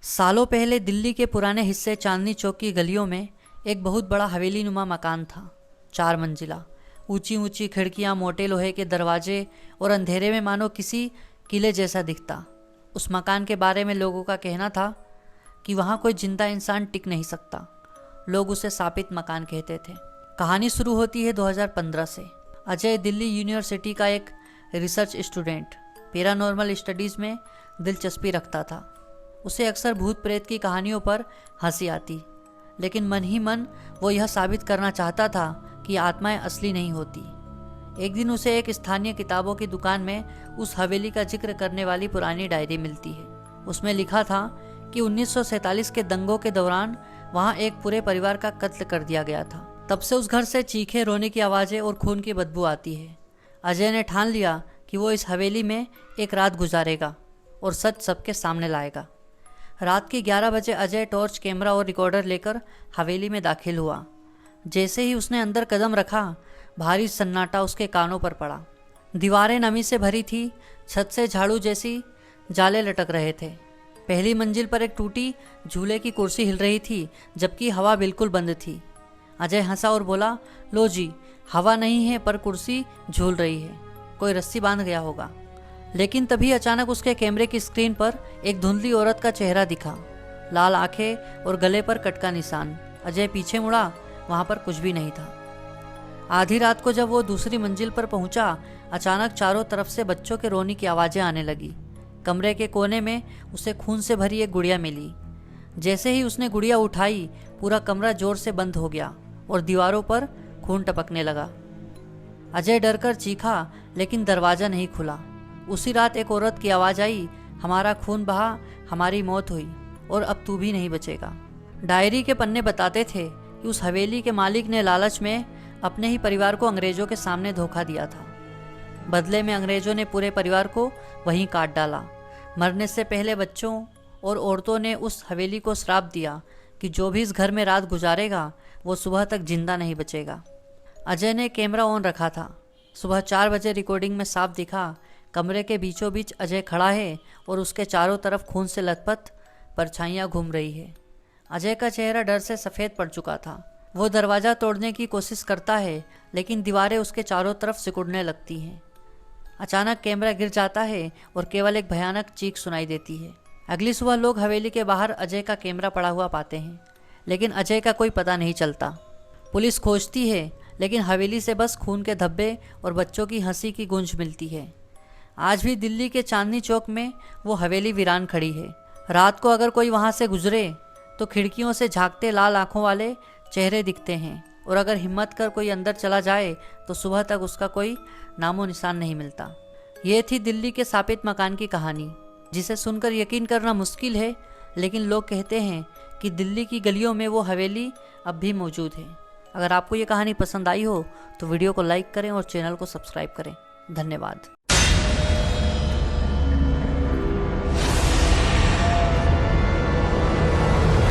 सालों पहले दिल्ली के पुराने हिस्से चांदनी चौक की गलियों में एक बहुत बड़ा हवेली नुमा मकान था। 4 मंजिला, ऊंची ऊंची खिड़कियां, मोटे लोहे के दरवाजे और अंधेरे में मानो किसी किले जैसा दिखता। उस मकान के बारे में लोगों का कहना था कि वहाँ कोई जिंदा इंसान टिक नहीं सकता। लोग उसे शापित मकान कहते थे। कहानी शुरू होती है 2015 से। अजय दिल्ली यूनिवर्सिटी का एक रिसर्च स्टूडेंट, पैरानॉर्मल स्टडीज़ में दिलचस्पी रखता था। उसे अक्सर भूत प्रेत की कहानियों पर हंसी आती, लेकिन मन ही मन वो यह साबित करना चाहता था कि आत्माएं असली नहीं होती। एक दिन उसे एक स्थानीय किताबों की दुकान में उस हवेली का जिक्र करने वाली पुरानी डायरी मिलती है। उसमें लिखा था कि 1947 के दंगों के दौरान वहाँ एक पूरे परिवार का कत्ल कर दिया गया था। तब से उस घर से चीखे, रोने की आवाज़ें और खून की बदबू आती है। अजय ने ठान लिया कि वो इस हवेली में एक रात गुजारेगा और सच सबके सामने लाएगा। रात के 11 बजे अजय टॉर्च, कैमरा और रिकॉर्डर लेकर हवेली में दाखिल हुआ। जैसे ही उसने अंदर कदम रखा, भारी सन्नाटा उसके कानों पर पड़ा। दीवारें नमी से भरी थी, छत से झाड़ू जैसी जाले लटक रहे थे। पहली मंजिल पर एक टूटी झूले की कुर्सी हिल रही थी, जबकि हवा बिल्कुल बंद थी। अजय हंसा और बोला, लो जी, हवा नहीं है पर कुर्सी झूल रही है, कोई रस्सी बांध गया होगा। लेकिन तभी अचानक उसके कैमरे की स्क्रीन पर एक धुंधली औरत का चेहरा दिखा, लाल आंखें और गले पर कट का निशान। अजय पीछे मुड़ा, वहां पर कुछ भी नहीं था। आधी रात को जब वो दूसरी मंजिल पर पहुंचा, अचानक चारों तरफ से बच्चों के रोने की आवाजें आने लगी। कमरे के कोने में उसे खून से भरी एक गुड़िया मिली। जैसे ही उसने गुड़िया उठाई, पूरा कमरा जोर से बंद हो गया और दीवारों पर खून टपकने लगा। अजय डरकर चीखा, लेकिन दरवाजा नहीं खुला। उसी रात एक औरत की आवाज़ आई, हमारा खून बहा, हमारी मौत हुई और अब तू भी नहीं बचेगा। डायरी के पन्ने बताते थे कि उस हवेली के मालिक ने लालच में अपने ही परिवार को अंग्रेजों के सामने धोखा दिया था। बदले में अंग्रेजों ने पूरे परिवार को वहीं काट डाला। मरने से पहले बच्चों और औरतों ने उस हवेली को श्राप दिया कि जो भी इस घर में रात गुजारेगा वो सुबह तक जिंदा नहीं बचेगा। अजय ने कैमरा ऑन रखा था। सुबह 4 बजे रिकॉर्डिंग में साफ दिखा, कमरे के बीचों बीच अजय खड़ा है और उसके चारों तरफ खून से लथपथ परछाइयाँ घूम रही है। अजय का चेहरा डर से सफ़ेद पड़ चुका था। वो दरवाज़ा तोड़ने की कोशिश करता है, लेकिन दीवारें उसके चारों तरफ सिकुड़ने लगती हैं। अचानक कैमरा गिर जाता है और केवल एक भयानक चीख सुनाई देती है। अगली सुबह लोग हवेली के बाहर अजय का कैमरा पड़ा हुआ पाते हैं, लेकिन अजय का कोई पता नहीं चलता। पुलिस खोजती है, लेकिन हवेली से बस खून के धब्बे और बच्चों की हंसी की गूंज मिलती है। आज भी दिल्ली के चांदनी चौक में वो हवेली वीरान खड़ी है। रात को अगर कोई वहाँ से गुजरे तो खिड़कियों से झांकते लाल आंखों वाले चेहरे दिखते हैं, और अगर हिम्मत कर कोई अंदर चला जाए तो सुबह तक उसका कोई नामो निशान नहीं मिलता। ये थी दिल्ली के शापित मकान की कहानी, जिसे सुनकर यकीन करना मुश्किल है, लेकिन लोग कहते हैं कि दिल्ली की गलियों में वो हवेली अब भी मौजूद है। अगर आपको ये कहानी पसंद आई हो तो वीडियो को लाइक करें और चैनल को सब्सक्राइब करें। धन्यवाद।